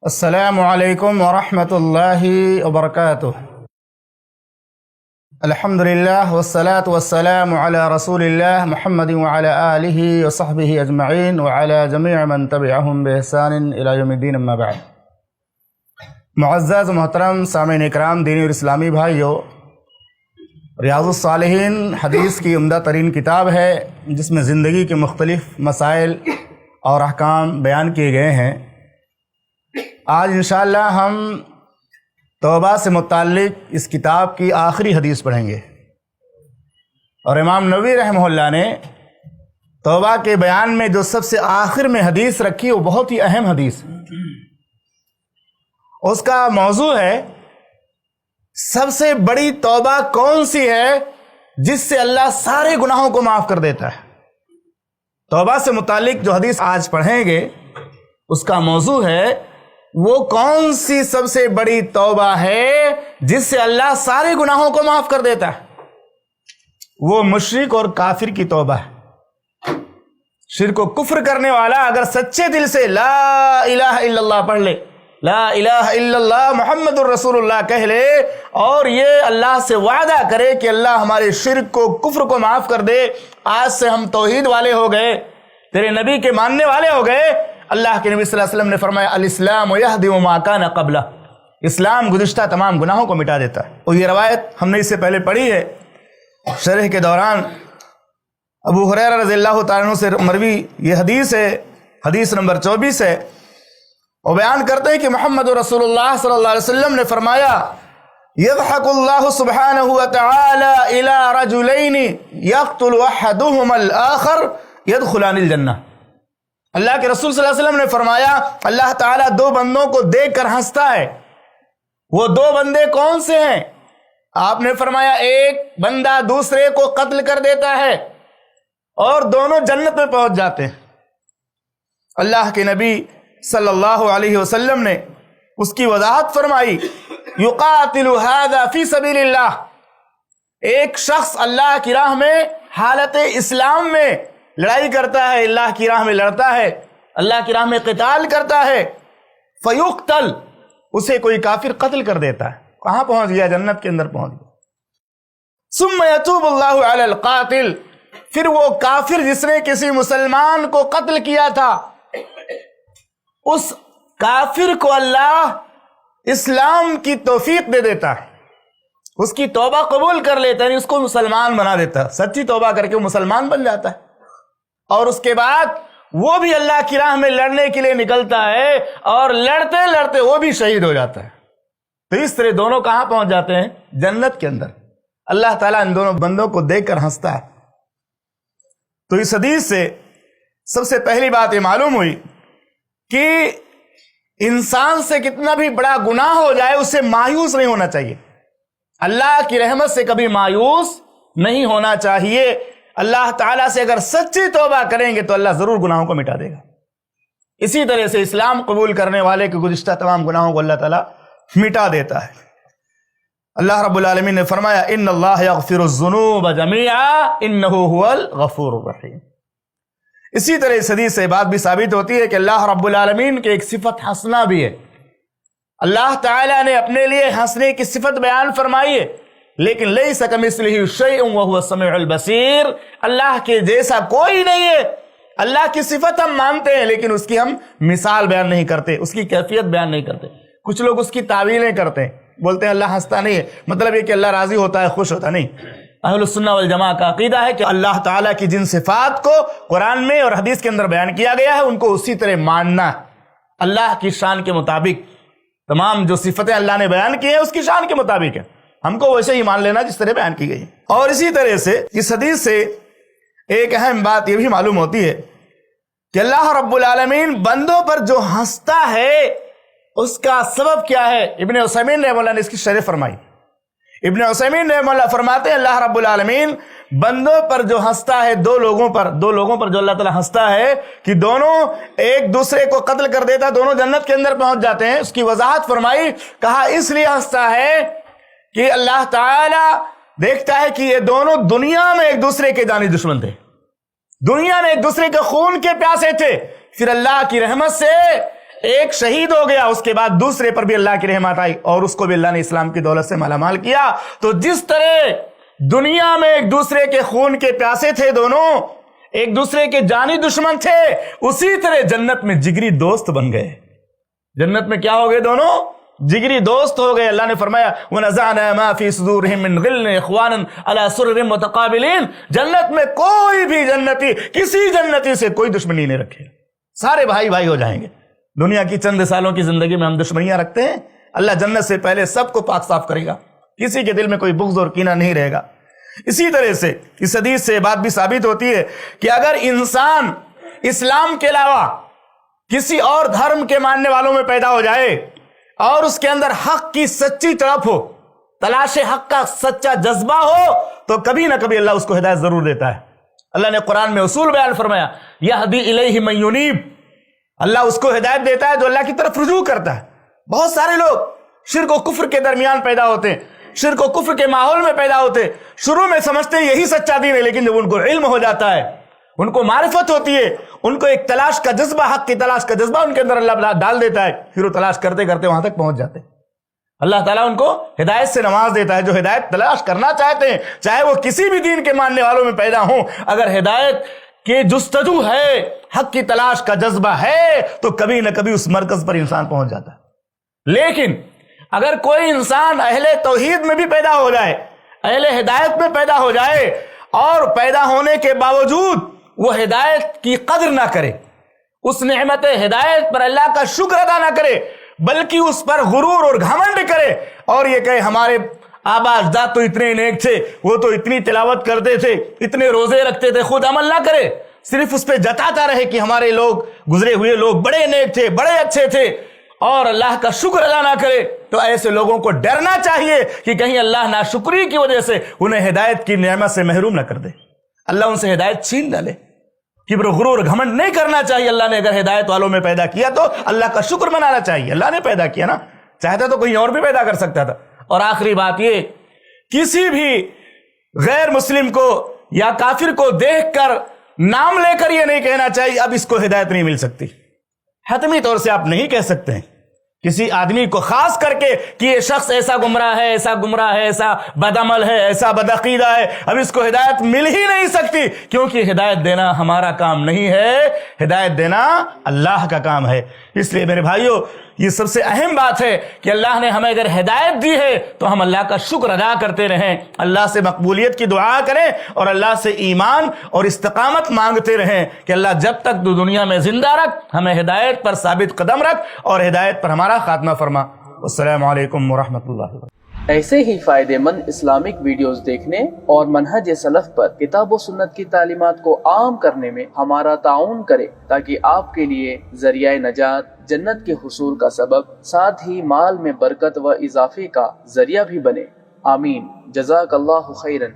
السلام علیکم ورحمۃ اللہ وبرکاتہ۔ الحمدللہ والصلاة والسلام علی رسول اللہ محمد وعلی آلہ وصحبہ اجمعین وعلی جمیع من تبعہم بإحسان الی یوم الدین، اما بعد۔ معزز محترم سامعین اکرام، دینی اور اسلامی بھائیو، ریاض الصالحین حدیث کی عمدہ ترین کتاب ہے جس میں زندگی کے مختلف مسائل اور احکام بیان کیے گئے ہیں۔ آج انشاءاللہ ہم توبہ سے متعلق اس کتاب کی آخری حدیث پڑھیں گے، اور امام نووی رحمہ اللہ نے توبہ کے بیان میں جو سب سے آخر میں حدیث رکھی وہ بہت ہی اہم حدیث ہے۔ اس کا موضوع ہے سب سے بڑی توبہ کون سی ہے جس سے اللہ سارے گناہوں کو معاف کر دیتا ہے۔ توبہ سے متعلق جو حدیث آج پڑھیں گے اس کا موضوع ہے وہ کون سی سب سے بڑی توبہ ہے جس سے اللہ سارے گناہوں کو معاف کر دیتا ہے۔ وہ مشرک اور کافر کی توبہ ہے۔ شرک و کفر کرنے والا اگر سچے دل سے لا الہ الا اللہ پڑھ لے، لا الہ الا اللہ محمد الرسول اللہ کہہ لے، اور یہ اللہ سے وعدہ کرے کہ اللہ ہمارے شرک کو کفر کو معاف کر دے، آج سے ہم توحید والے ہو گئے، تیرے نبی کے ماننے والے ہو گئے۔ اللہ کے نبی صلی اللہ علیہ وسلم نے فرمایا الاسلام یہدم ما کان قبلہ، اسلام گزشتہ تمام گناہوں کو مٹا دیتا ہے۔ اور یہ روایت ہم نے اس سے پہلے پڑھی ہے شرح کے دوران، ابو ہریرہ رضی اللہ تعالیٰ عنہ سے مروی یہ حدیث ہے، حدیث نمبر 24 ہے، اور بیان کرتے ہیں کہ محمد رسول اللہ صلی اللہ علیہ وسلم نے فرمایا یضحک اللہ سبحانہ وتعالی الی رجلین یقتل احدہما الآخر یدخلان الجنہ۔ اللہ کے رسول صلی اللہ علیہ وسلم نے فرمایا اللہ تعالیٰ دو بندوں کو دیکھ کر ہنستا ہے۔ وہ دو بندے کون سے ہیں؟ آپ نے فرمایا ایک بندہ دوسرے کو قتل کر دیتا ہے اور دونوں جنت میں پہنچ جاتے ہیں۔ اللہ کے نبی صلی اللہ علیہ وسلم نے اس کی وضاحت فرمائی یقاتل ھذا فی سبیل اللہ، ایک شخص اللہ کی راہ میں حالت اسلام میں لڑائی کرتا ہے، اللہ کی راہ میں لڑتا ہے، اللہ کی راہ میں قتال کرتا ہے، فیقتل، اسے کوئی کافر قتل کر دیتا ہے، کہاں پہنچ گیا؟ جنت کے اندر پہنچ گیا۔ ثم یتوب اللہ علی القاتل، پھر وہ کافر جس نے کسی مسلمان کو قتل کیا تھا، اس کافر کو اللہ اسلام کی توفیق دے دیتا ہے، اس کی توبہ قبول کر لیتا ہے، اس کو مسلمان بنا دیتا ہے، سچی توبہ کر کے وہ مسلمان بن جاتا ہے، اور اس کے بعد وہ بھی اللہ کی راہ میں لڑنے کے لیے نکلتا ہے، اور لڑتے لڑتے وہ بھی شہید ہو جاتا ہے۔ تو اس طرح دونوں کہاں پہنچ جاتے ہیں؟ جنت کے اندر۔ اللہ تعالیٰ ان دونوں بندوں کو دیکھ کر ہنستا ہے۔ تو اس حدیث سے سب سے پہلی بات یہ معلوم ہوئی کہ انسان سے کتنا بھی بڑا گناہ ہو جائے اس سے مایوس نہیں ہونا چاہیے، اللہ کی رحمت سے کبھی مایوس نہیں ہونا چاہیے۔ اللہ تعالیٰ سے اگر سچی توبہ کریں گے تو اللہ ضرور گناہوں کو مٹا دے گا۔ اسی طرح سے اسلام قبول کرنے والے کے گزشتہ تمام گناہوں کو اللہ تعالیٰ مٹا دیتا ہے۔ اللہ رب العالمین نے فرمایا ان اللہ یغفر الذنوب جميعا انہ هو الغفور الرحیم۔ اسی طرح اس حدیث سے بات بھی ثابت ہوتی ہے کہ اللہ رب العالمین کے ایک صفت حسنہ بھی ہے۔ اللہ تعالیٰ نے اپنے لیے ہنسنے کی صفت بیان فرمائی ہے، لیکن لیس کمثلہ شیء وہو السمیع البصیر، اللہ کے جیسا کوئی نہیں ہے۔ اللہ کی صفت ہم مانتے ہیں لیکن اس کی ہم مثال بیان نہیں کرتے، اس کی کیفیت بیان نہیں کرتے۔ کچھ لوگ اس کی تعویلیں کرتے ہیں، بولتے ہیں اللہ ہنستا نہیں ہے، مطلب یہ کہ اللہ راضی ہوتا ہے، خوش ہوتا نہیں۔ اہل السنہ والجماعہ کا عقیدہ ہے کہ اللہ تعالیٰ کی جن صفات کو قرآن میں اور حدیث کے اندر بیان کیا گیا ہے ان کو اسی طرح ماننا، اللہ کی شان کے مطابق۔ تمام جو صفتیں اللہ نے بیان کی ہیں اس کی شان کے مطابق ہے، ہم کو ویسے ہی مان لینا جس طرح بیان کی گئی۔ اور اسی طرح سے اس حدیث سے ایک اہم بات یہ بھی معلوم ہوتی ہے کہ اللہ رب العالمین بندوں پر جو ہنستا ہے اس کا سبب کیا ہے؟ ابن عثیمین رحمہ اللہ نے اس کی شرح فرمائی۔ ابن عثیمین رحمہ اللہ فرماتے ہیں اللہ رب العالمین بندوں پر جو ہنستا ہے، دو لوگوں پر جو اللہ تعالیٰ ہنستا ہے کہ دونوں ایک دوسرے کو قتل کر دیتا، دونوں جنت کے اندر پہنچ جاتے ہیں، اس کی وضاحت فرمائی، کہا اس لیے ہنستا ہے کہ اللہ تعالیٰ دیکھتا ہے کہ یہ دونوں دنیا میں ایک دوسرے کے جانی دشمن تھے، دنیا میں ایک دوسرے کے خون کے پیاسے تھے، پھر اللہ کی رحمت سے ایک شہید ہو گیا، اس کے بعد دوسرے پر بھی اللہ کی رحمت آئی اور اس کو بھی اللہ نے اسلام کی دولت سے مالا مال کیا۔ تو جس طرح دنیا میں ایک دوسرے کے خون کے پیاسے تھے دونوں، ایک دوسرے کے جانی دشمن تھے، اسی طرح جنت میں جگری دوست بن گئے۔ جنت میں کیا ہو گئے؟ دونوں جگری دوست ہو گئے۔ اللہ نے فرمایا وَنَزَعْنَا مَا فِي صُدُورِهِم مِّن غِلٍّ إِخْوَانًا عَلَىٰ سُرُرٍ مُتَقَابِلِينَ۔ جنت میں کوئی بھی جنتی کسی جنتی سے کوئی دشمنی نہیں رکھے، سارے بھائی بھائی ہو جائیں گے۔ دنیا کی چند سالوں کی زندگی میں ہم دشمنیاں رکھتے ہیں، اللہ جنت سے پہلے سب کو پاک صاف کرے گا، کسی کے دل میں کوئی بغض اور کینہ نہیں رہے گا۔ اسی طرح سے اس حدیث سے بات بھی ثابت ہوتی ہے کہ اگر انسان اسلام کے علاوہ کسی اور دھرم کے ماننے والوں میں پیدا ہو جائے اور اس کے اندر حق کی سچی طرف ہو، تلاش حق کا سچا جذبہ ہو، تو کبھی نہ کبھی اللہ اس کو ہدایت ضرور دیتا ہے۔ اللہ نے قرآن میں اصول بیان فرمایا یہدی الیہ من ینیب، اللہ اس کو ہدایت دیتا ہے جو اللہ کی طرف رجوع کرتا ہے۔ بہت سارے لوگ شرک و کفر کے درمیان پیدا ہوتے ہیں، شرک و کفر کے ماحول میں پیدا ہوتے ہیں، شروع میں سمجھتے ہیں یہی سچا دین ہے، لیکن جب ان کو علم ہو جاتا ہے، ان کو معرفت ہوتی ہے، ان کو ایک تلاش کا جذبہ، حق کی تلاش کا جذبہ ان کے اندر اللہ ڈال دیتا ہے، پھر وہ تلاش کرتے کرتے وہاں تک پہنچ جاتے ہیں۔ اللہ تعالیٰ ان کو ہدایت سے نواز دیتا ہے۔ جو ہدایت تلاش کرنا چاہتے ہیں، چاہے وہ کسی بھی دین کے ماننے والوں میں پیدا ہوں، اگر ہدایت کی جستجو ہے، حق کی تلاش کا جذبہ ہے، تو کبھی نہ کبھی اس مرکز پر انسان پہنچ جاتا ہے۔ لیکن اگر کوئی انسان اہل توحید میں بھی پیدا ہو جائے، اہل ہدایت میں پیدا ہو جائے، اور پیدا ہونے کے باوجود وہ ہدایت کی قدر نہ کرے، اس نعمت ہدایت پر اللہ کا شکر ادا نہ کرے، بلکہ اس پر غرور اور گھمنڈ کرے اور یہ کہے ہمارے آبا اجداد تو اتنے نیک تھے، وہ تو اتنی تلاوت کرتے تھے، اتنے روزے رکھتے تھے، خود عمل نہ کرے، صرف اس پہ جتاتا رہے کہ ہمارے لوگ، گزرے ہوئے لوگ بڑے نیک تھے، بڑے اچھے تھے، اور اللہ کا شکر ادا نہ کرے، تو ایسے لوگوں کو ڈرنا چاہیے کہ کہیں اللہ ناشکری کی وجہ سے انہیں ہدایت کی نعمت سے محروم نہ کر دے، اللہ ان سے ہدایت چھین نہ لے۔ کبر و غرور گھمنڈ نہیں کرنا چاہیے۔ اللہ نے اگر ہدایت والوں میں پیدا کیا تو اللہ کا شکر منانا چاہیے، اللہ نے پیدا کیا نا، چاہتا تو کوئی اور بھی پیدا کر سکتا تھا۔ اور آخری بات یہ، کسی بھی غیر مسلم کو یا کافر کو دیکھ کر نام لے کر یہ نہیں کہنا چاہیے اب اس کو ہدایت نہیں مل سکتی۔ حتمی طور سے آپ نہیں کہہ سکتے ہیں کسی آدمی کو خاص کر کے کہ یہ شخص ایسا گمراہ ہے، ایسا گمراہ ہے، ایسا بدعمل ہے، ایسا بدعقیدہ ہے، اب اس کو ہدایت مل ہی نہیں سکتی، کیونکہ ہدایت دینا ہمارا کام نہیں ہے، ہدایت دینا اللہ کا کام ہے۔ اس لیے میرے بھائیوں، یہ سب سے اہم بات ہے کہ اللہ نے ہمیں اگر ہدایت دی ہے تو ہم اللہ کا شکر ادا کرتے رہیں، اللہ سے مقبولیت کی دعا کریں اور اللہ سے ایمان اور استقامت مانگتے رہیں کہ اللہ جب تک تو دنیا میں زندہ رکھ، ہمیں ہدایت پر ثابت قدم رکھ اور ہدایت پر ہمارا خاتمہ فرما۔ السلام علیکم ورحمۃ اللہ وبرکاتہ۔ ایسے ہی فائدے مند اسلامک ویڈیوز دیکھنے اور منہج سلف پر کتاب و سنت کی تعلیمات کو عام کرنے میں ہمارا تعاون کرے تاکہ آپ کے لیے ذریعہ نجات، جنت کے حصول کا سبب، ساتھ ہی مال میں برکت و اضافے کا ذریعہ بھی بنے۔ آمین۔ جزاک اللہ خیرن۔